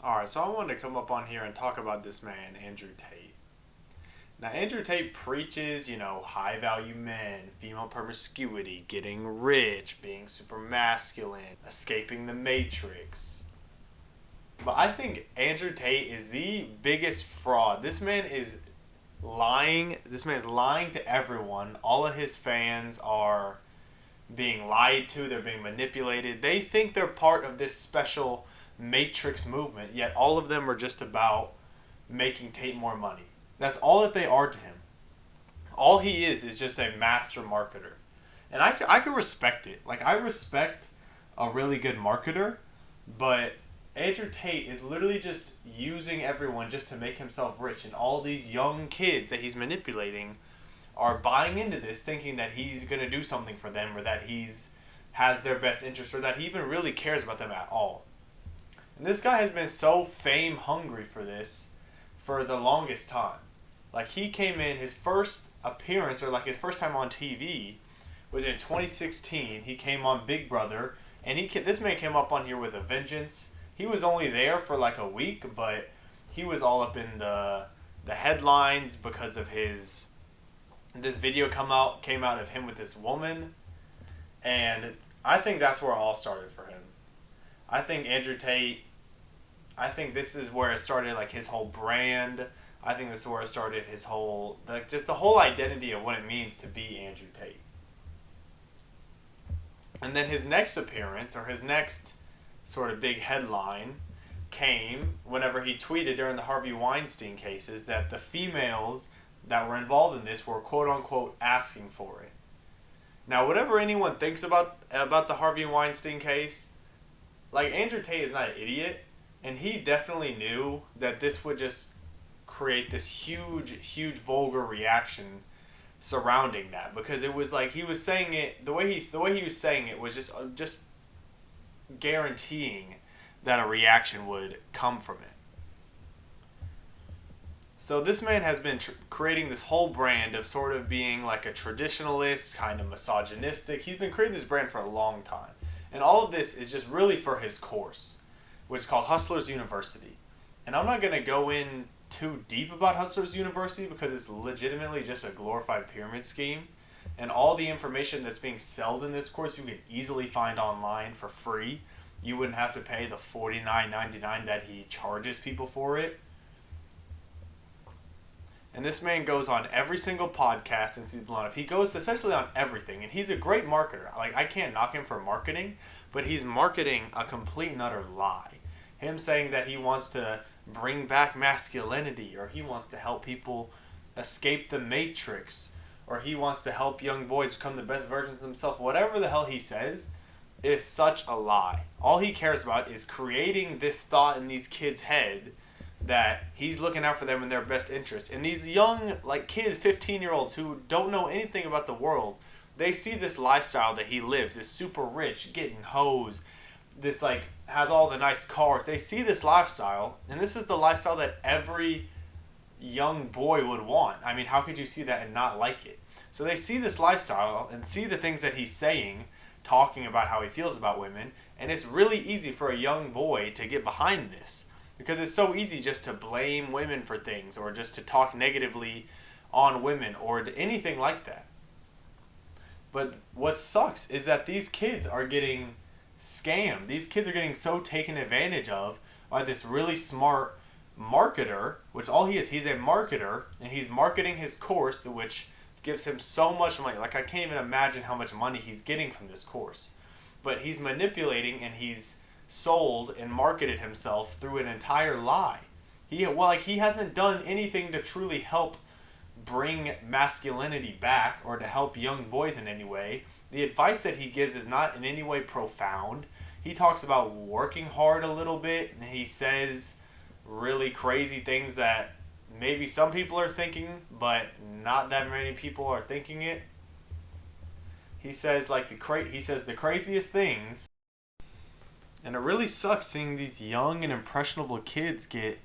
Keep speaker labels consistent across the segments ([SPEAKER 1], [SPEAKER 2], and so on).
[SPEAKER 1] Alright, so I wanted to come up on here and talk about this man, Andrew Tate. Now, Andrew Tate preaches, high value men, female promiscuity, getting rich, being super masculine, escaping the matrix. But I think Andrew Tate is the biggest fraud. This man is lying. This man is lying to everyone. All of his fans are being lied to, they're being manipulated. They think they're part of this special matrix movement, yet all of them are just about making Tate more money. That's all that they are to him. All he is just a master marketer. And I could respect it. Like, I respect a really good marketer, but Andrew Tate is literally just using everyone just to make himself rich. And all these young kids that he's manipulating are buying into this, thinking that he's going to do something for them, or that he's has their best interest, or that he even really cares about them at all. And this guy has been so fame hungry for this for the longest time. Like, he came in, his first appearance, or like his first time on TV was in 2016. He came on Big Brother, and this man came up on here with a vengeance. He was only there for like a week, but he was all up in the headlines because of this video came out of him with this woman, and I think that's where it all started for him. I think Andrew Tate, I think this is where it started, like, his whole brand. I think this is where it started his whole, like, just the whole identity of what it means to be Andrew Tate. And then his next appearance, or his next sort of big headline, came whenever he tweeted during the Harvey Weinstein cases that the females that were involved in this were quote-unquote asking for it. Now, whatever anyone thinks about the Harvey Weinstein case, like, Andrew Tate is not an idiot, and he definitely knew that this would just create this huge vulgar reaction surrounding that, because it was like he was saying it the way he was saying it was just guaranteeing that a reaction would come from it. So this man has been creating this whole brand of sort of being like a traditionalist, kind of misogynistic. He's been creating this brand for a long time. And all of this is just really for his course, which is called Hustlers University. And I'm not going to go in too deep about Hustlers University because it's legitimately just a glorified pyramid scheme. And all the information that's being sold in this course you can easily find online for free. You wouldn't have to pay the $49.99 that he charges people for it. And this man goes on every single podcast since he's blown up. He goes essentially on everything. And he's a great marketer. Like, I can't knock him for marketing, but he's marketing a complete and utter lie. Him saying that he wants to bring back masculinity, or he wants to help people escape the matrix, or he wants to help young boys become the best versions of themselves. Whatever the hell he says is such a lie. All he cares about is creating this thought in these kids' head that he's looking out for them in their best interest. And these young, like, kids, 15-year-olds who don't know anything about the world, they see this lifestyle that he lives, this super rich, getting hoes, this, like, has all the nice cars. They see this lifestyle, and this is the lifestyle that every young boy would want. I mean, how could you see that and not like it? So they see this lifestyle and see the things that he's saying, talking about how he feels about women, and it's really easy for a young boy to get behind this. Because it's so easy just to blame women for things, or just to talk negatively on women, or anything like that. But what sucks is that these kids are getting scammed. These kids are getting so taken advantage of by this really smart marketer, which all he is, he's a marketer, and he's marketing his course, which gives him so much money. Like, I can't even imagine how much money he's getting from this course. But he's manipulating, and he's sold and marketed himself through an entire lie. He hasn't done anything to truly help bring masculinity back, or to help young boys in any way. The advice that he gives is not in any way profound. He talks about working hard a little bit, and he says really crazy things that maybe some people are thinking, but not that many people are thinking it. He says the craziest things. And it really sucks seeing these young and impressionable kids get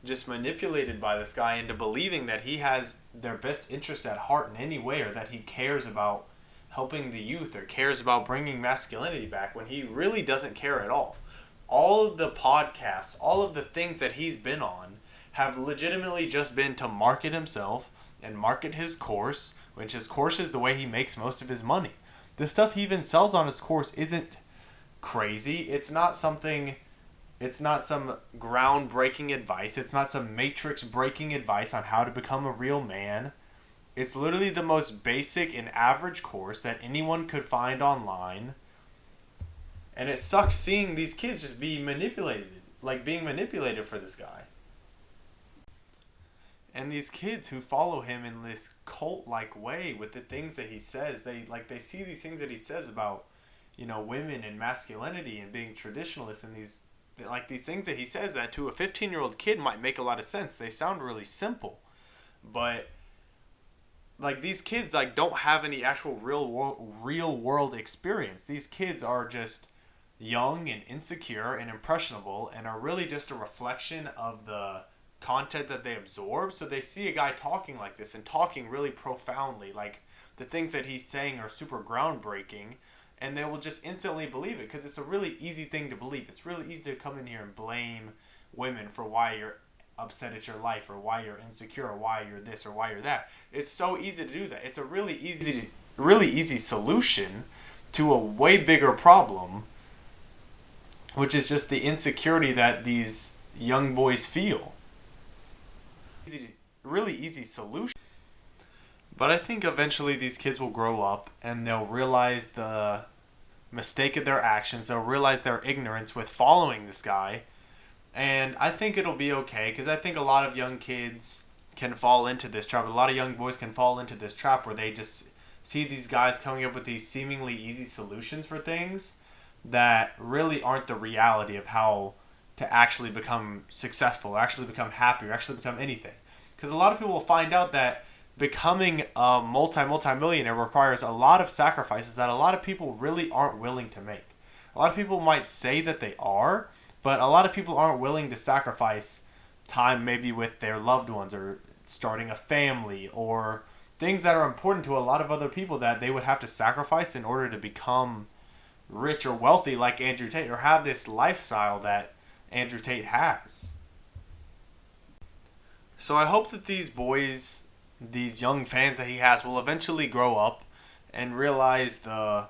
[SPEAKER 1] just manipulated by this guy into believing that he has their best interests at heart in any way, or that he cares about helping the youth, or cares about bringing masculinity back, when he really doesn't care at all. all of the podcasts, all of the things that he's been on have legitimately just been to market himself and market his course, which his course is the way he makes most of his money. The stuff he even sells on his course isn't crazy. It's not some groundbreaking advice. It's not some matrix breaking advice on how to become a real man. It's literally the most basic and average course that anyone could find online. And it sucks seeing these kids just be manipulated, like being manipulated for this guy. And these kids who follow him in this cult-like way with the things that he says, they see these things that he says about, women and masculinity and being traditionalists, and these things that he says that to a 15-year-old kid might make a lot of sense. They sound really simple, but these kids don't have any actual real world experience. These kids are just young and insecure and impressionable and are really just a reflection of the content that they absorb. So they see a guy talking like this and talking really profoundly, like the things that he's saying are super groundbreaking, and they will just instantly believe it because it's a really easy thing to believe. It's really easy to come in here and blame women for why you're upset at your life or why you're insecure or why you're this or why you're that. It's so easy to do that. It's a really easy solution to a way bigger problem, which is just the insecurity that these young boys feel. Really easy solution. But I think eventually these kids will grow up and they'll realize the mistake of their actions. They'll realize their ignorance with following this guy. And I think it'll be okay, because I think a lot of young kids can fall into this trap. A lot of young boys can fall into this trap where they just see these guys coming up with these seemingly easy solutions for things that really aren't the reality of how to actually become successful, or actually become happy, or actually become anything. Because a lot of people will find out that becoming a multi-millionaire requires a lot of sacrifices that a lot of people really aren't willing to make. A lot of people might say that they are, but a lot of people aren't willing to sacrifice time maybe with their loved ones or starting a family or things that are important to a lot of other people that they would have to sacrifice in order to become rich or wealthy like Andrew Tate, or have this lifestyle that Andrew Tate has. So I hope that these boys, these young fans that he has, will eventually grow up and realize the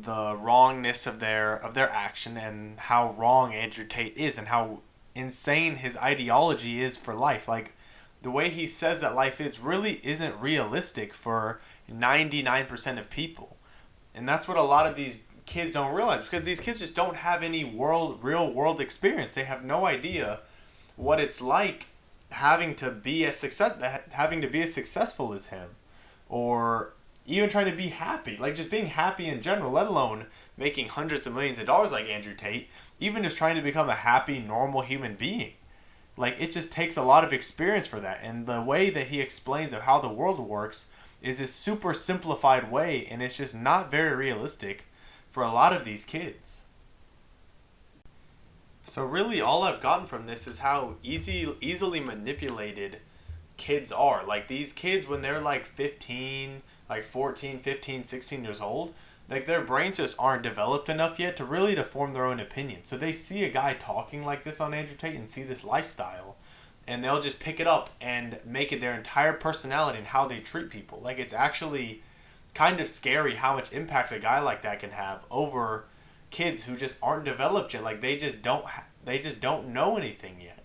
[SPEAKER 1] wrongness of their action and how wrong Andrew Tate is and how insane his ideology is for life. Like, the way he says that life is really isn't realistic for 99% of people. And that's what a lot of these kids don't realize, because these kids just don't have any real world experience. They have no idea what it's like having to be as successful as him, or even trying to be happy, like just being happy in general, let alone making hundreds of millions of dollars like Andrew Tate, even just trying to become a happy, normal human being. Like, it just takes a lot of experience for that. And the way that he explains of how the world works is this super simplified way, and it's just not very realistic for a lot of these kids. So really all I've gotten from this is how easily manipulated kids are. Like, these kids, when they're like 15, like 14, 15, 16 years old, like, their brains just aren't developed enough yet to really to form their own opinion. So they see a guy talking like this on Andrew Tate and see this lifestyle, and they'll just pick it up and make it their entire personality and how they treat people. Like, it's actually kind of scary how much impact a guy like that can have over kids who just aren't developed yet. Like, they just don't know anything yet.